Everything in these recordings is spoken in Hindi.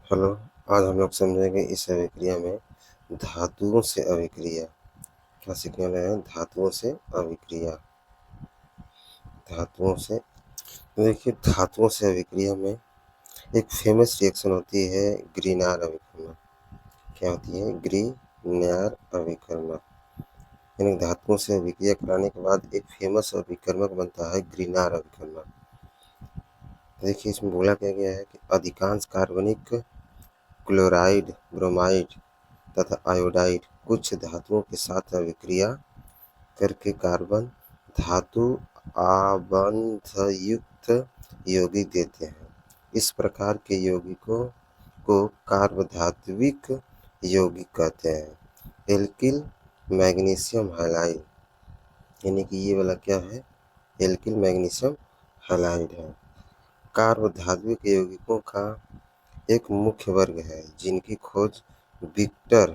हेलो, आज हम लोग समझेंगे इस अभिक्रिया में धातुओं से अभिक्रिया। क्या सीखने वाले हैं? धातुओं से अभिक्रिया। धातुओं से देखिए, धातुओं से अभिक्रिया में एक फेमस रिएक्शन होती है ग्रीनार अभिकर्मक। क्या होती है? ग्रीनार अभिकर्मक। यानी धातुओं से अभिक्रिया कराने के बाद एक फेमस अभिकर्मक बनता है ग्रीनार अभिकर्मक। देखिए, इसमें बोला क्या गया है कि अधिकांश कार्बनिक, क्लोराइड, ब्रोमाइड तथा आयोडाइड कुछ धातुओं के साथ अभिक्रिया करके कार्बन धातु आबंधयुक्त यौगिक देते हैं। इस प्रकार के यौगिकों को कार्बधात्विक यौगिक कहते हैं। एल्किल मैग्नीशियम हैलाइड, यानी कि ये वाला क्या है? एल्किल मैग्नीशियम हैलाइड है। कार्बधात्विक यौगिकों का एक मुख्य वर्ग है जिनकी खोज विक्टर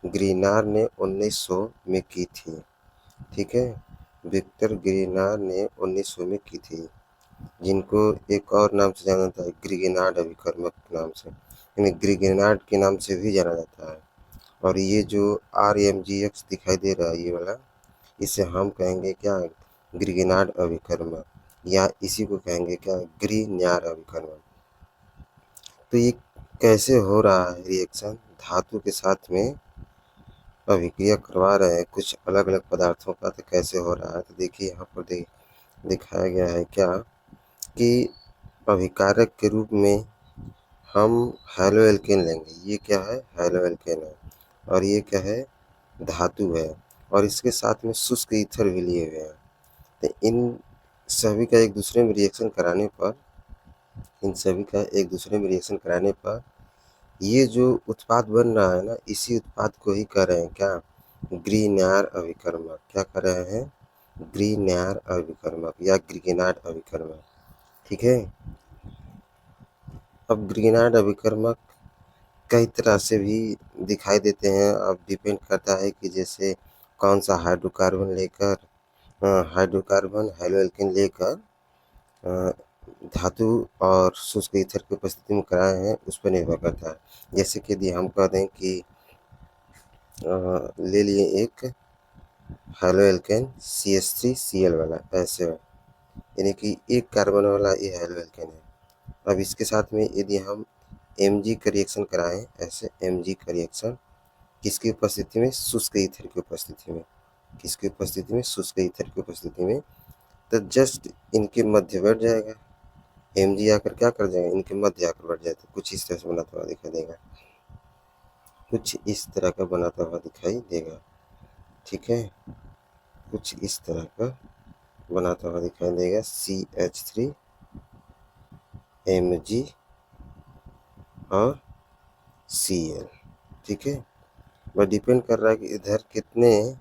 ग्रीनार ने 1900 में की थी। ठीक है, विक्टर ग्रीनार ने 1900 में की थी, जिनको एक और नाम से जाना जाता है, ग्रीगेनार्ड अभिकर्मक के नाम से, यानी ग्रीगेनार्ड के नाम से भी जाना जाता है। और ये जो RMGX दिखाई दे रहा है, ये वाला, इसे हम कहेंगे क्या? ग्रीगेनार्ड अभिकर्मक, या इसी को कहेंगे क्या? ग्रीन्यार अभिकर्मक। तो ये कैसे हो रहा है रिएक्शन? धातु के साथ में अभिक्रिया करवा रहे हैं कुछ अलग अलग पदार्थों का, तो कैसे हो रहा है? तो देखिए, यहाँ पर दिखाया गया है क्या कि अभिकारक के रूप में हम हैलोएल्केन लेंगे। ये क्या है? हैलोएल्केन है। और ये क्या है? धातु है। और इसके साथ में शुष्क ईथर भी लिए हुए हैं। तो इन सभी का एक दूसरे में रिएक्शन कराने पर ये जो उत्पाद बन रहा है ना, इसी उत्पाद को ही कह रहे हैं क्या? ग्रीन्यार अभिकर्मक। क्या कर रहे हैं? ग्रीन्यार अभिकर्मक या ग्रीगेनार्ड अभिकर्मक। ठीक है। अब ग्रीगेनार्ड अभिकर्मक कई तरह से भी दिखाई देते हैं। अब डिपेंड करता है कि जैसे कौन सा हाइड्रोकार्बन हैलोएल्केन लेकर धातु और शुष्क ईथर की उपस्थिति में कराए हैं, उस पर निर्भर करता है। जैसे कि यदि हम कह दें कि ले लिए एक हैलोएल्केन CH3Cl वाला, ऐसे, यानी कि एक कार्बन वाला ये हैलोएल्केन है। अब इसके साथ में यदि हम Mg का रिएक्शन कराएं, ऐसे Mg का रिएक्शन किसकी उपस्थिति में? शुष्क ईथर की उपस्थिति में। किसकी उपस्थिति में? शुष्क ईथर की उपस्थिति में। तो जस्ट इनके मध्य बैठ जाएगा। Mg आकर क्या कर जाएगा? इनके मध्य आकर बैठ जाए, तो कुछ इस तरह से बनाता हुआ दिखाई देगा। कुछ इस तरह का बनाता हुआ दिखाई देगा। ठीक है, कुछ इस तरह का बनाता हुआ दिखाई देगा। CH3Mg और Cl। ठीक है, वह डिपेंड कर रहा है कि इधर कितने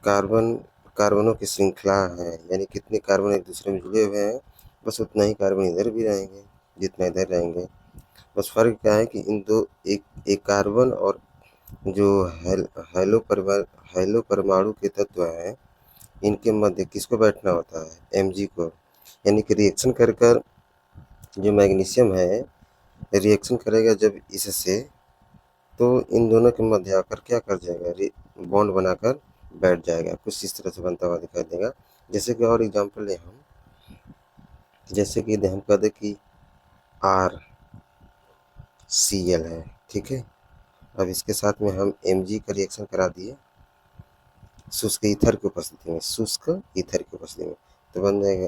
कार्बनों की श्रृंखला है, यानी कितने कार्बन एक दूसरे में जुड़े हुए हैं। बस उतना ही कार्बन इधर भी रहेंगे जितना इधर रहेंगे। बस फर्क क्या है कि इन दो एक कार्बन और जो हैलो परमाणु के तत्व हैं, इनके मध्य किसको बैठना होता है? Mg को। यानी कि रिएक्शन कर कर जो मैग्नीशियम है रिएक्शन करेगा जब इससे, तो इन दोनों के मध्य आकर क्या कर जाएगा? बॉन्ड बनाकर बैठ जाएगा। कुछ इस तरह से बनता हुआ दिखाई देगा। जैसे कि और एग्जांपल ले हम, जैसे कि हम कह दें कि RCl है। ठीक है, अब इसके साथ में हम Mg का रिएक्शन करा दिए शुष्क ईथर की उपस्थिति में, तो बन जाएगा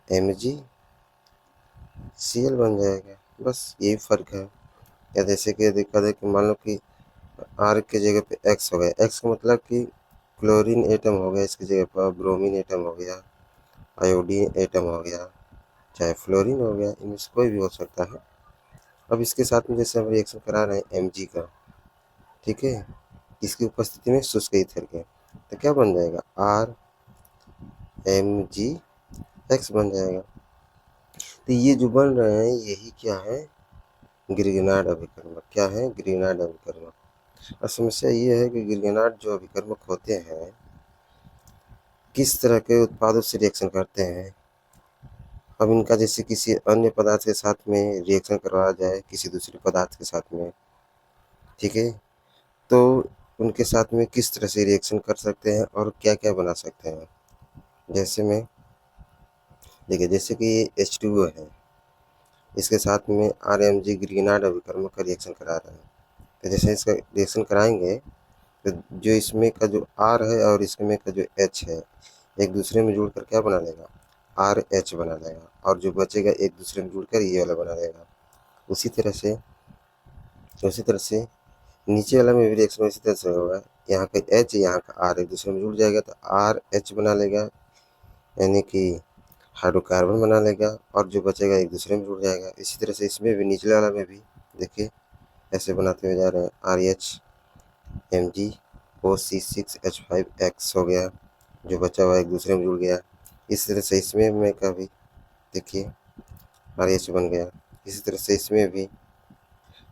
RMgCl बन जाएगा। बस यही फर्क है। या जैसे कि देखा जाए कि मान लो कि R के जगह पे X हो गया। X का मतलब कि क्लोरीन एटम हो गया, इसकी जगह पर ब्रोमीन एटम हो गया, आयोडीन एटम हो गया, चाहे फ्लोरीन हो गया, इनमें से कोई भी हो सकता है। अब इसके साथ में जैसे हम रिएक्शन करा रहे हैं Mg का, ठीक है, इसकी उपस्थिति में शुष्क ईथर के, तो क्या बन जाएगा? RMgX बन जाएगा। तो ये जो बन रहे हैं यही क्या है? ग्रीगेनार्ड अभिकर्मक। क्या है? ग्रीगेनार्ड अभिकर्मक। और समस्या ये है कि ग्रीगेनार्ड जो अभिकर्मक होते हैं किस तरह के उत्पादों से रिएक्शन करते हैं? अब इनका जैसे किसी अन्य पदार्थ के साथ में रिएक्शन करवाया जाए किसी दूसरे पदार्थ के साथ में, ठीक है, तो उनके साथ में किस तरह से रिएक्शन कर सकते हैं और क्या-क्या बना सकते हैं। जैसे में देखिए, जैसे कि ये H2O है, इसके साथ में RMG ग्रीनार्ड अभिकर्मक का रिएक्शन करा रहा है। तो जैसे इसका रिएक्शन कराएँगे, तो जो इसमें का जो R है और इसमें का जो H है, एक दूसरे में जुड़कर क्या बना लेगा, RH बना लेगा, और जो बचेगा एक दूसरे में जुड़कर ये वाला बना लेगा। उसी तरह से नीचे वाला में भी रिएक्शन इसी तरह से होगा। यहाँ का H यहाँ का R एक दूसरे में जुड़ जाएगा तो RH बना लेगा, यानी कि हाइड्रोकार्बन बना लेगा, और जो बचेगा एक दूसरे में जुड़ जाएगा। इसी तरह से इसमें भी निचले वाला में भी देखिए ऐसे बनाते हुए जा रहे हैं, RHMgOC6H5X हो गया, जो बचा हुआ एक दूसरे में जुड़ गया। इस तरह से इसमें में का भी देखिए RH बन गया। इसी तरह से इसमें भी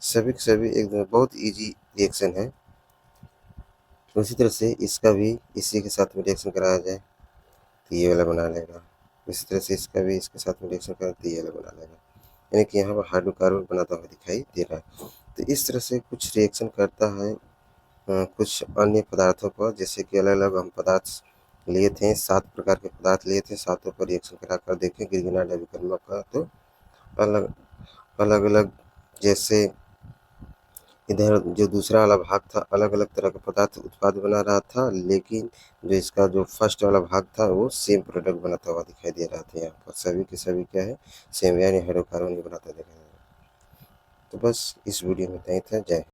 सभी के सभी एकदम बहुत इजी रिएक्शन है। उसी तरह से इसका भी इसी के साथ में रिएक्शन कराया जाए तो ये वाला बना लेगा। इसी तरह से इसका भी इसके साथ में रिएक्शन कराए तो ये वाला बना लेगा, यानी कि यहाँ पर हाइड्रोकार्बन बनाता हुआ दिखाई दे रहा है। तो इस तरह से कुछ रिएक्शन करता है कुछ अन्य पदार्थों पर, जैसे कि अलग-अलग हम पदार्थ लिए थे, 7 प्रकार के पदार्थ लिए थे, सातों पर रिएक्शन कराकर देखें ग्रीनार्ड अभिकर्मक का। तो अलग अलग-अलग, जैसे इधर जो दूसरा वाला भाग था अलग-अलग तरह का पदार्थ उत्पाद बना रहा था, लेकिन जो इसका जो फर्स्ट वाला भाग था वो सेम प्रोडक्ट बनाता हुआ दिखाई दे रहा था। यहाँ पर सभी के सभी क्या है, सेम, यानी हाइड्रोकार्बन ही बनाता दिखाई दे रहा है। तो बस इस वीडियो में इतना ही था। जय हिंद।